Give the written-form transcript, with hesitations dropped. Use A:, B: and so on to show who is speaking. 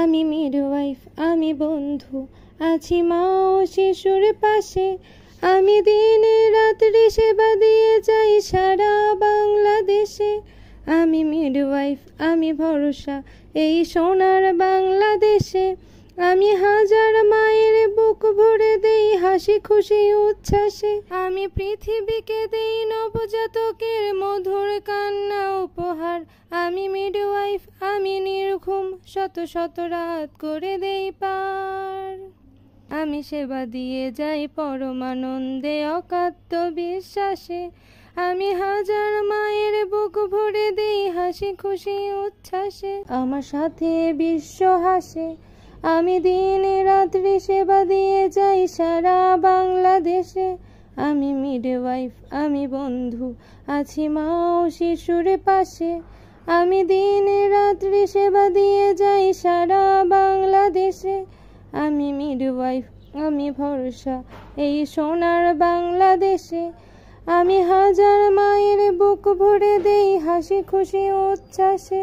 A: আমি মিডওয়াইফ, আমি বন্ধু, আছি মা ও শিশুর পাশে। আমি দিনে রাত্রি সেবা দিয়ে যাই সারা বাংলাদেশে। আমি মিডওয়াইফ, আমি ভরসা এই সোনার বাংলাদেশে। আমি হাজার মায়ের বুক ভরে দেই হাসি খুশি উচ্ছ্বাসে। আমি পৃথিবীকে দেই নবজাতকের মধুর কান্না উপহার। আমি মিডওয়াইফ, আমি নির্ঘুম শত শত রাত করে দেই পার। আমি সেবা দিয়ে যাই পরমানন্দে অকাত্য বিশ্বাসে। আমি হাজার মায়ের বুক ভরে দেই হাসি খুশি উচ্ছ্বাসে। আমার সাথে বিশ্ব হাসে। আমি দিনে রাত্রি সেবা দিয়ে যাই সারা বাংলাদেশে। আমি মিডওয়াইফ, আমি বন্ধু, আছি মা ও শিশুর পাশে। আমি দিনে রাত্রি সেবা দিয়ে যাই সারা বাংলাদেশে। আমি মিডওয়াইফ, আমি ভরসা এই সোনার বাংলাদেশে। আমি হাজার মায়ের বুক ভরে দেই হাসি খুশি উচ্ছ্বাসে।